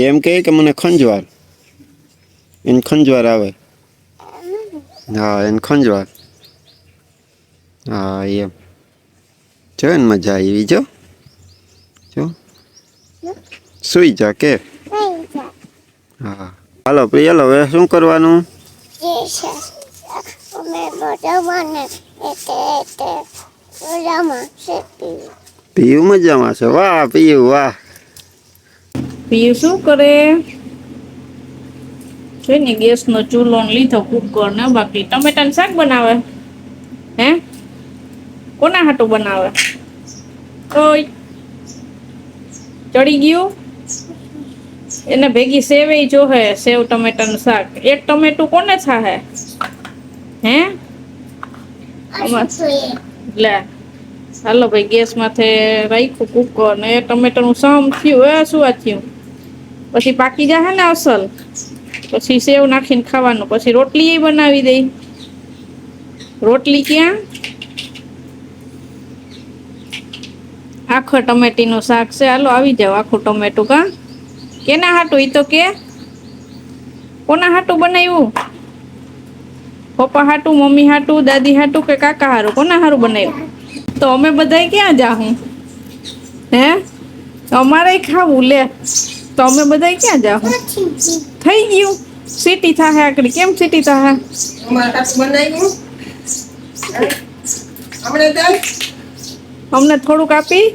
એમ કે મને ખંજવાર એને ખંજવાર આવે. હા એને ખંજવાર. હા એમ જો ને મજા આવી જો. જો સુઈ જા કે. હા હાલો પ્રિયલ હવે શું કરવાનું? પીયુ મજામાં છે વાહ પીયુ વાહ. પિયુ શું કરે? જોઈ ને ગેસ નો ચૂલો લીધો કુકર ને બાકી ટમેટાનું શાક બનાવે. હે કોના હાટું બનાવે? ઓય ચડી ગયું. એને ભેગી સેવ જો હે સેવ ટમેટા નું શાક એક ટમેટું કોને થાહે? હે લે હાલો ભાઈ ગેસ માથે રાખ્યું કુકર ને ટમેટર નું સમ થયું એ શું વાત થયું. પછી પાકી જા હે ને અસલ પછી સેવ નાખીને ખાવાનું પછી રોટલી એ બનાવી દઈ. રોટલી ક્યાં? આખો ટમેટી નું શાક છે હાલો આવી જાવ આખું ટમેટું કા. કેના હાટું ઈ તો કે કોના હાટું બનાવ્યું? પપ્પા હાટું મમ્મી હાટું દાદી હાટું કે કાકા હારું કોના હારું બનાવ્યું? તો અમે બધા ક્યાં જાહું હે? અમારે ખાવું લે તો અમે બધા ક્યાં જાહું? થઈ ગયું સીટી થાહે આકડી કેમ સીટી થાહે? અમને થોડુંક આપી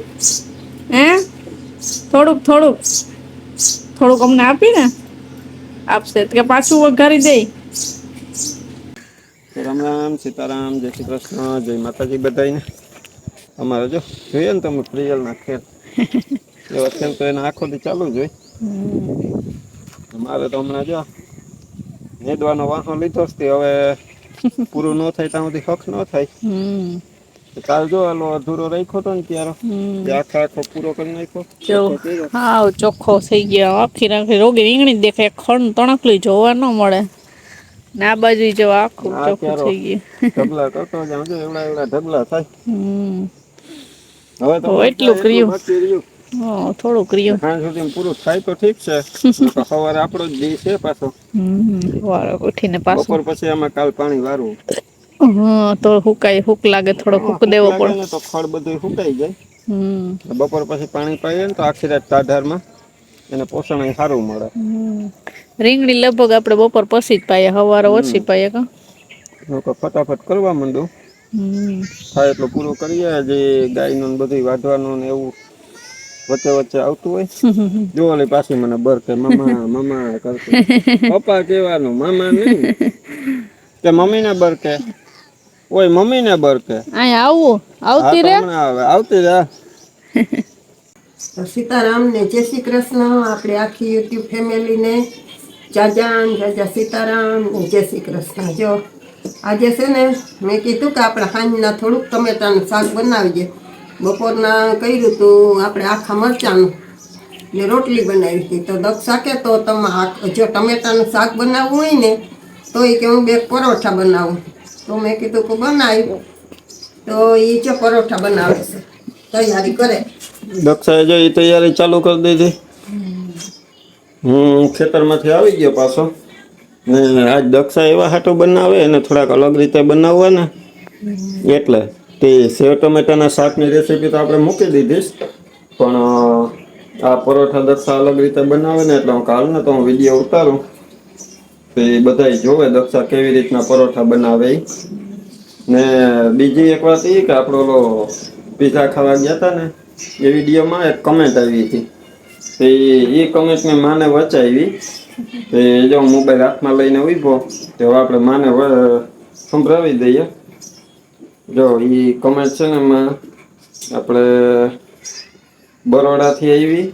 હે થોડુંક અમને આપી ને આપશે કે પાછું વઘારી દઈ. રામ રામ સીતારામ જય શ્રી કૃષ્ણ જય માતાજી બધાને. અમારે જો જોઈએ ને તમે પ્રિયલ ના ખેલ એવા ખેલ તો એને આખો દી ચાલુ જ હોય. મારે તો હમણાં જો નેદવાનો વાહનો લીધો હવે પૂરું ન થાય ત્યાં સુધી હખ ન થાય. કાલ જો આલો અધૂરો રાખ્યો હતો ને ત્યારે આખો આખો પૂરો કરી નાખ્યો. ચોખ્ખો કર્યો. હાવ ચોખ્ખો થઈ ગયો આખી નાખી રોગી રીંગણી દેખાય ખડ તણકલી જોવા ન મળે. ના બાજુ જો આખું ચોખ્ખું થઈ ગયું. ઢગલા કરતો જાઉં જો એવડા એવડા ઢગલા થાય. હવે તો હો બસ એટલું એટલું કર્યું બાકી રહ્યું. થોડુંક રહ્યું. સાંજ સુધી પૂરું થાય તો ઠીક છે સવારે આપડો જ દી છે પાછો. વાળો ઉઠીને પાછું બપોર પછી આમાં કાલ પાણી વારવું. હા તો હુકાય હુક લાગે થોડોક હુક દેવો લાગે પડે. ને તો ખડ બધું સુકાઈ જાય બપોર પછી પાણી પાઈએ ને તો આખી રાત ટાઢારમાં એને પોષણ સારું મળે. રીંગણી લગભગ આપડે બપોર પછી જ પાઈએ હવારે ઓછી પાઈએ કા. ફટાફટ કરવા માંડો. થાય એટલ પૂરું કરીએ જે ગાય નું બધું વાઢવાનું ને એવું વચ્ચે વચ્ચે આવતું હોય જોવાલી પાછી મને બર કે મામા મામા કરતું પપ્પા કેવાનું મામા નઈ કે મમ્મી ને બર કે ઓય મમ્મી ને બર કે અહી આવું હા આવતી તો રે હમણાં આવે આવતી રે સીતારામ ને જય શ્રી કૃષ્ણ આપણે આખી યુટ્યુબ ફેમિલીને જાજાન જાજા સીતારામ જય શ્રી કૃષ્ણ જો આજે છે ને મેં કીધું કે આપણે સાંજના થોડુંક ટમેટાનું શાક બનાવીએ બપોરના કર્યું તું આપણે આખા મરચાંનું ને રોટલી બનાવી હતી તો દક્ષા કે તો તમે જો ટમેટાનું શાક બનાવવું હોય ને તો એ કે હું બે પરોઠા બનાવું તો મેં કીધું કે બનાવ્યું તો એ છે પરોઠા બનાવે છે તૈયારી કરે. દક્ષાએ જો એ તૈયારી ચાલુ કરી દીધી. ખેતર માંથી આવી ગયો પાછો. ને આજ દક્ષા એવા હાટો બનાવે અને થોડાક અલગ રીતે બનાવવા ને એટલે તે સેવ ટમેટા ના શાક ની રેસીપી તો આપડે મૂકી દીધીશ. પણ આ પરોઠા દક્ષા અલગ રીતે બનાવે ને એટલે હું કાલ ને તો હું વિડીયો ઉતારું તો એ બધા જોવે દક્ષા કેવી રીતના પરોઠા બનાવે ને બીજી એક વાત એ કે આપડો પીઝા ખાવા ગયા તા ને એ વિડીયોમાં એક કમેન્ટ આવી હતી એ કમેન્ટ મેં માને વચાવી તો જો મોબાઈલ હાથમાં લઈને ઉભો તો આપડે માને સંભળાવી દઈએ જો ઈ કોમેન્ટ છે ને એમાં આપડે બરોડા થી આવી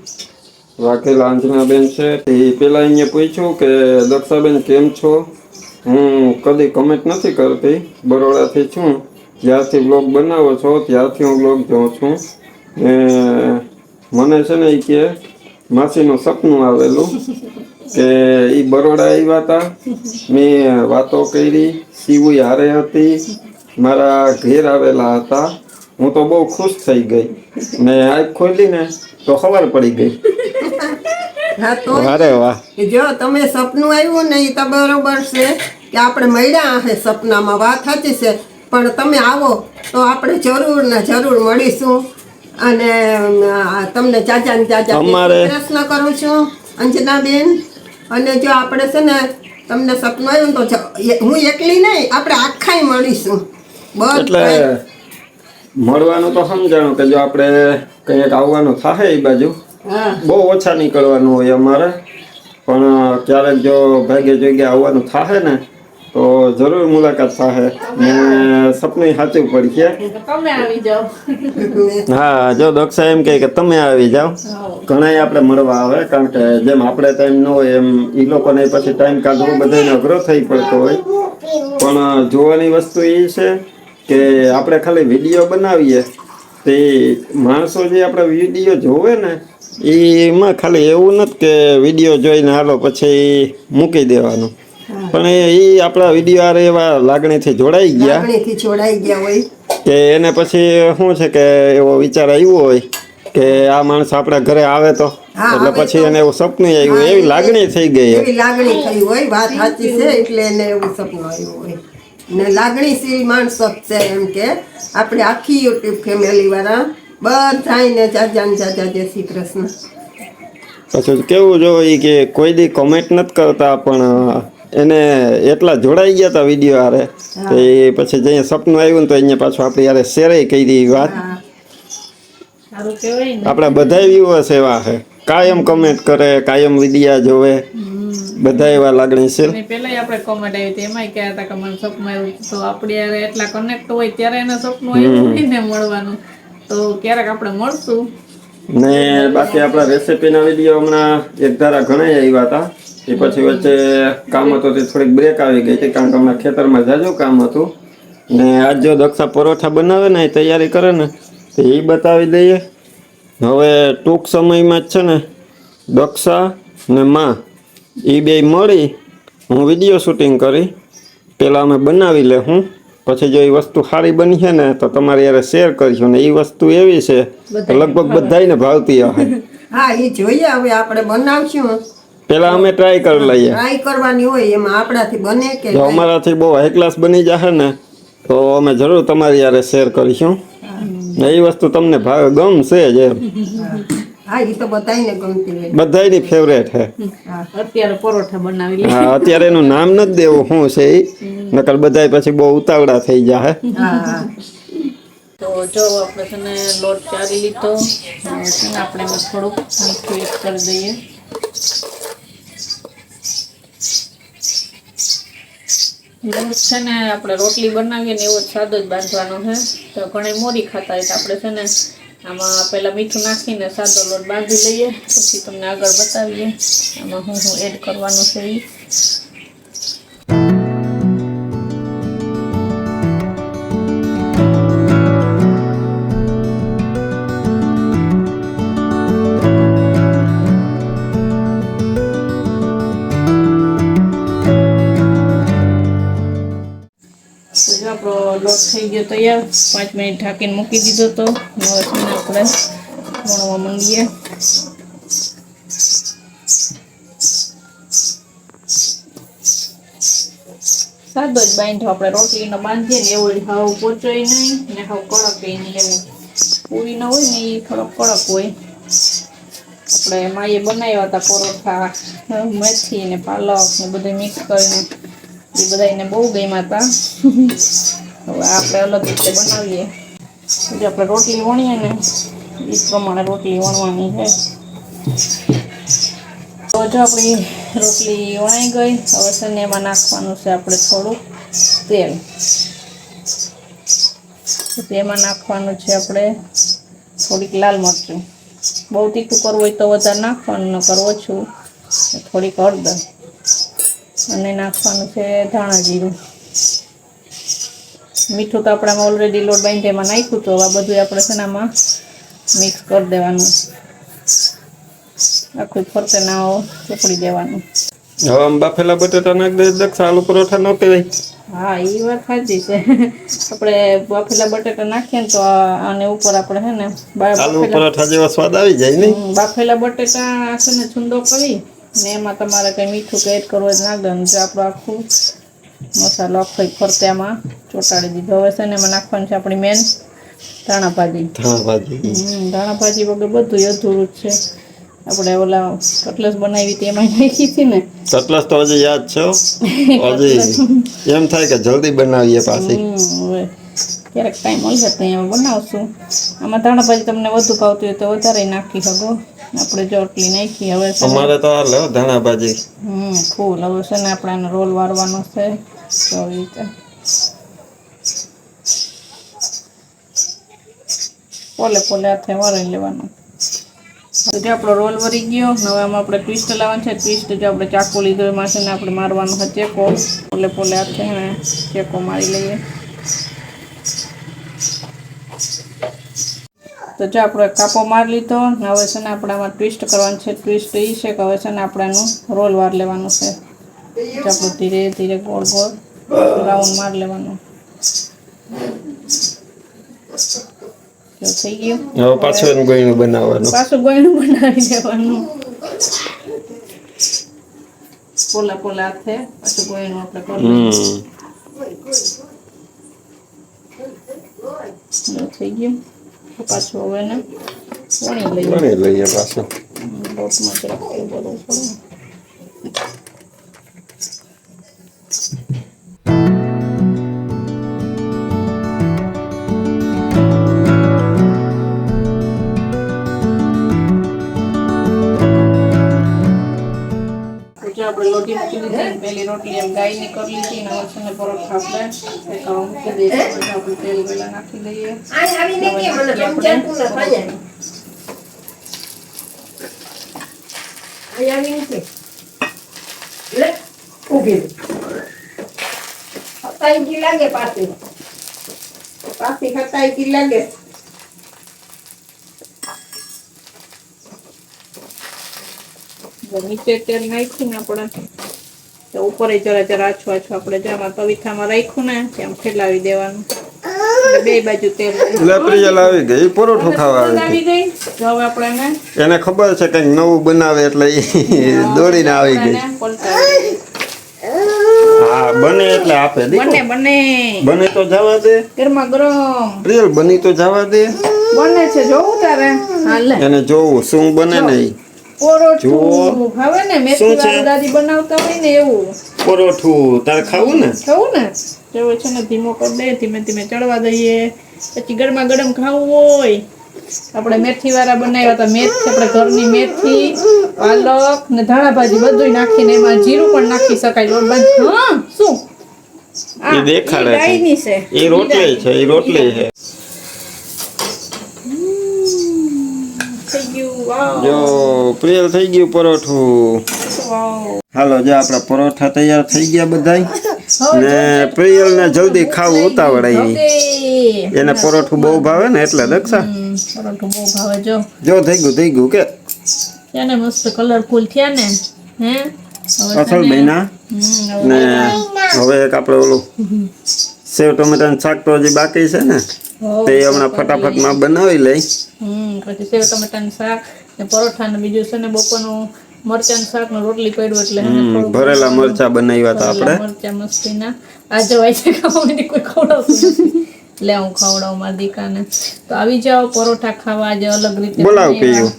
વાઘેલા આંજણાબેન છે એ પેલા અહીંયા પૂછ્યું કે દક્ષાબેન કેમ છો હું કદી કમેન્ટ નથી કરતી બરોડા થી છું જ્યારથી બ્લોગ બનાવો છો ત્યારથી હું બ્લોગ જોઉં છું મને છે ને એ કે માસી નું સપનું આવેલું કે ઈ બરોડા આવ્યા તા મેં વાતો કરી સીવું હારે હતી મારા ઘેર આવેલા હતા હું તો બહુ ખુશ થઈ ગઈ ને આંખ ખોલી ને તો ખબર પડી ગઈ હા તો અરે વાહ કે જો તમે સપનું આવ્યું ને એ તો બરોબર છે કે આપણે મળ્યા હે સપનામાં, વાત સાચી છે, પણ તમે આવો તો આપણે જરૂર ને જરૂર મળીશું. અને તમને ચાચા ને ચાચા અમારે- પ્રશ્ન કરું છું અંજનાબેન. અને જો આપણે છે ને તમને સપનું આવ્યું ને તો હું એકલી નહીં, આપણે આખાય મળીશું એટલે બધા. મળવાનું તો સમજાણું કે જો આપણે કંઈક આવવાનું થાય એ બાજુ હા બહુ ઓછા નીકળવાનું હોય અમારે, પણ ક્યારેક જો ભાગ્ય જગ્યા આવવાનું થાય ને તો જરૂર મુલાકાત થાય ને સપનું સાચું પડશે. તમે આવી જાઓ. હા જો દક્ષા એમ કહે કે તમે આવી જાઓ, ઘણા આપણે મળવા આવે, કારણ કે જેમ આપણે ટાઈમ ન હોય એમ એ લોકોને પછી ટાઈમ કાઢવો બધાને અઘરો થઈ પડતો હોય. પણ જોવાની વસ્તુ એ છે કે આપણે ખાલી વિડીયો બનાવીએ તે માણસો જે આપણા વિડીયો જોવે ને એમાં ખાલી એવું નથી કે વિડીયો જોઈને હાલો પછી મૂકી દેવાનું, પણ એ આપણા વિડીયો આરે એવા લાગણીથી જોડાઈ ગયા લાગણીથી જોડાઈ ગયા હોય. કે એને પછી શું છે કે એવો વિચાર આવ્યો હોય કે આ માણસ આપણા ઘરે આવે તો, હા, એટલે આવે પછી તો. એને એવું સપનું આવ્યું, હા, એવી એટલે લાગણી થઈ ગઈ. એવી લાગણી થઈ હોય, વાત સાચી છે, એટલે એને એવું સપનું આવ્યું હોય. ને લાગણીશીલ માણસો જ છે એમ કે આપણે આખી યુટ્યુબ ફેમિલી વાળા બધાને ચાચા ને ચાચા જય શ્રી કૃષ્ણ. પછી કેવું જોઈએ કે કોઈ દી કોમેન્ટ નથી કરતા, પણ એને એટલા જોડાઈ ગયા હતા વિડીયો હારે તો એ પછી જઈએ સપનું આવ્યું ને તો અહીંયા પાછું આપણે યારે શેર કરી દી વાત. હા સારું કહેવાય ને. આપણા બધા વ્યુઅર્સ એવા છે, કાયમ કમેન્ટ કરે, કાયમ વિડીયા જોવે, બધા એવા લાગણીશીલ. અને પેલા આપણે કોમેન્ટ આવી હતી એમાંય કહેતા હતા કે મને સપનું આવ્યું, તો આપણે યારે એટલા કનેક્ટ હોય ત્યારે એને સપનું આવ્યું હોય ને મળવાનું, તો ક્યારેક આપણે મળશું. ને બાકી આપણા રેસીપીના વિડીયો હમણાં એક ધારા ઘણા આવ્યા હતા, એ પછી વચ્ચે કામ હતું તે થોડીક બ્રેક આવી ગઈ હતી, કારણ કે હમણાં ખેતરમાં જાજુ કામ હતું. ને આજ જો દક્ષા પરોઠા બનાવે ને એ તૈયારી કરે ને તો એ બતાવી દઈએ. હવે ટૂંક સમયમાં જ છે ને દક્ષા ને માં એ બે મળી હું વિડીયો શૂટિંગ કરી, પહેલાં અમે બનાવી લે હું, પછી જો એ વસ્તુ સારી બની છે ને તો તમારી યારે શેર કરીશું. ને એ વસ્તુ એવી છે કે લગભગ બધાને ભાવતી હશે. હા એ જોઈએ હવે આપણે બનાવશું. પહેલાં અમે ટ્રાય કરી લઈએ, ટ્રાય કરવાની હોય, એમાં આપણાથી બને કે જો અમારાથી બહુ હાઈ ક્લાસ બની જશે ને તો અમે જરૂર તમારી યારે શેર કરીશું. ને એ વસ્તુ તમને ભાવે ગમશે જ એમ. હા એ તો બધાને ગમતી હોય. બધાની ફેવરેટ છે. અત્યારે પરોઠા બનાવી લે. હા અત્યારે એનું નામ નથી દેવું શું છે એ, નકર બધાય પછી બહુ ઉતાવળા થઈ જાય. હા તો જો આપણે છે ને લોટ ચારી લીધો, હવે છે ને આપણે એમાં થોડુંક મીઠું એડ કરી દઈએ. લોટ છે ને આપણે રોટલી બનાવીએ ને એવો જ સાદો જ બાંધવાનો છે, તો ઘણી મોરી ખાતા હોય તો આપણે છે ને આમાં પહેલાં મીઠું નાખીને સાદો લોટ બાંધી લઈએ, પછી તમને આગળ બતાવીએ આમાં હું એડ કરવાનું છે એ. આપણો લોટ થઈ ગયો તૈયાર, 5 મિનિટ ઢાંકીને મૂકી દીધો તો હવે છે ને આપણે વણવા માંડીએ. સાદો જ બાંધો, આપણે રોટલીનો બાંધીએ ને એવું હાવ પોચોય નહીં ને હાવ કડક નહીં, એવું પૂરી ન હોય ને એ થોડોક કડક હોય. આપણે માએ બનાવ્યા હતા પરોઠા, મેથી ને પાલક ને બધું મિક્સ કરીને, એ બધાને બહુ ગમ્યા હતા. હવે આપણે અલગ રીતે બનાવીએ, જે આપણે રોટલી વણીએ ને એ પ્રમાણે રોટલી વણવાની છે. તો જો આપણી રોટલી વણાઈ ગઈ, હવે છે ને એમાં નાખવાનું છે આપણે થોડું તેલ. એમાં નાખવાનું છે આપણે થોડીક લાલ મરચું, બહુ તીખું કરવું હોય તો વધારે નાખવાનું, ન કરવું ઓછું, થોડીક હળદર, અને નાખવાનું છે ધાણા જીરું. મીઠું તો આપણે ઓલરેડી લોટ બાંધીને એમાં નાખ્યું, તો આ બધું આપણે છે ને આમાં મિક્સ કરી દેવાનું, આખું ફરતે ના ચોપડી દેવાનું. હવે આમ બાફેલા બટેટા નાખી દે દક્ષા, આલુ પરોઠા ન કહેવાય. હા એ વાત સાચી છે. આપણે બાફેલા બટેટા નાખીએ ને તો આને ઉપર આપણે હે ને આલુ પરોઠા જેવો સ્વાદ આવી જાય ને. બાફેલા બટેટા છે ને છુંદો કરી ને એમાં તમારે કઈ મીઠું કે એડ કરવું જ ના દે. જો આપણું આખું મસાલો આખો ફરત્યામાં ચોટાડી દીધો. હવે છે ને એમાં નાખવાનું છે આપણી મેન ધાણા ભાજી. ધાણા ભાજી વગર બધું અધૂરું જ છે. આપણે ઓલા કટલેસ બનાવી હતી એમાં નાખી હતી ને. કટલેસ તો હજી યાદ છે. હજી એમ થાય કે જલ્દી બનાવીએ પાછી. હવે ક્યારેક ટાઈમ મળશે તો અહીંયા બનાવશું. આમાં ધાણા ભાજી તમને વધુ ભાવતી હોય તો વધારે નાખી શકો. આપણે જો આટલી નાખી હવે અમારે તો હાલ ધાણા ભાજી ફૂલ. હવે છે ને આપણે આનો રોલ વાળવાનો છે તો આવી રીતે પોલે પોલે હાથે વાળી લેવાનું. જો આપણો રોલ વળી ગયો. હવે આમાં આપણે ટ્વિસ્ટ લાવવાનું છે. ટ્વિસ્ટ જો આપણે ચાકુ લીધો એમાં છે ને આપણે મારવાનો છે ચેકો. પોલે પોલે હાથે ને ચેકો મારી લઈએ. તો જો આપણે કાપો મારી લીધો. હવે છે ને આપણે આમાં ટ્વિસ્ટ કરવાનું છે. ટ્વિસ્ટ એ છે કે હવે છે ને આપણે એનું રોલ વાર લેવાનું છે. જો આપણે ધીરે ધીરે ગોળ ગોળ રાઉન્ડ મારી લેવાનું. જો થઈ ગયું. હવે પાછું ગોયણું બનાવવાનું. પાછું ગોયણું બનાવી દેવાનું. પોલા પોલા હાથે પાછું ગોયણું આપણે કરી થઈ ગયું. પાછું હવે ને વણી લઈએ પાછું. લોટમાં જરાક બરોબર પડે. આપણે લોટી મૂકી દીધી. પહેલી રોટલી એમ ગાયની કરી લીધી ને હવે છે ને પરોઠા આપણે શેકાવા મૂકી દઈએ. આપણે તેલ પહેલા નાખી દઈએ. લાગે પાછી ખટાઈ લાગે. નીચે તેલ નાખ્યું ને આપણે તો ઉપર જરા જરા આછું આછું આપણે જામાં તવીથામાં રાખ્યું ને ત્યાં ફેલાવી દેવાનું. બે બાજુ તેલ આવી ગઈ. પરોઠું ખાવા આવી ગઈ. હવે આપણે એને ખબર છે કંઈક નવું બનાવે એટલે દોડીને આવી ગઈ. હા બને એટલે આપે. બને તો જવા દે. ગરમા ગરમ પ્રિયલ બની તો જવા દે. બને છે જોવું તારે. હાલે એને જોવું શું બને ને. પરોઠું હવે ને મેથી વાળું દાદી બનાવતા હોય ને એવું પરોઠું તારે ખાવું ને. જો છે ને ધીમો કરી દે. ધીમે ધીમે ચડવા દઈએ. પછી ગરમા ગરમ ખાવું હોય. આપણે મેથી વાળા બનાવ્યા હતા. મેથી આપણે ઘરની મેથી પાલક ને ધાણા ભાજી બધું નાખીને એમાં જીરું પણ નાખી શકાય. લોટ બાંધ. હા શું એ દેખાડે છે. એ રોટલી છે. એ રોટલી છે. જો પ્રિયલ થઈ ગયું પરોઠું. હાલો જો આપણા પરોઠા તૈયાર થઈ ગયા બધાય. ને પ્રિયલ ને જલ્દી ખાવું ઉતાવળ એને પરોઠું બહુ ભાવે ને એટલે દક્ષા પરોઠું બહુ ભાવે. જો થઈ ગયું કે ને મસ્ત કલરફુલ થયા ને. હે અસલ બન્યા. ને હવે એક આપણે ઓલું સેવ ટમેટાનું શાક તો હજી બાકી છે ને તે હમણાં ફટાફટમાં બનાવી લઈ. પછી સેવ ટમેટાનું શાક ને પરોઠા ને બીજું છે ને બપોરનું મરચાં શાક ને રોટલી પડ્યું એટલે ભરેલા મરચા બનાવ્યા હતા આપણે. મરચા મસ્તીના આ જવાય છે ખાવાની કોઈ ખવડાવતું નથી. લે હું ખવડાવું મારા દીકાને. તો આવી જાઓ પરોઠા ખાવા. આજે અલગ રીતે બોલાવ પીયું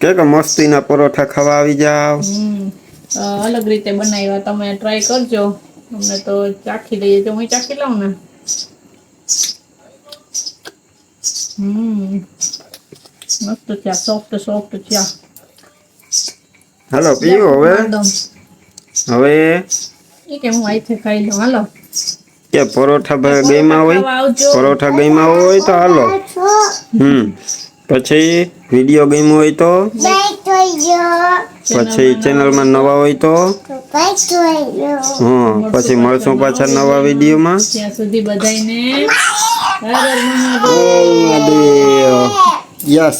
કે મસ્તીના પરોઠા ખાવા આવી જાવ. અલગ રીતે બનાવ્યા. તમે ટ્રાય કરજો. અમને તો ચાખી દઈએ. જો હું ચાખી લઉં ને. મસ્ત છે. સોફ્ટ છે. હાલો પીવું હવે કે હું આઈથી ખાઈ લઉં. હાલો કે પરોઠા ગઈમાં હોય તો હાલો. પછી વિડીયો ગમ્યો હોય તો પછી ચેનલમાં નવા હોય તો પછી મળશું પાછા નવા વિડીયોમાં. ત્યાં સુધી બધાને યસ.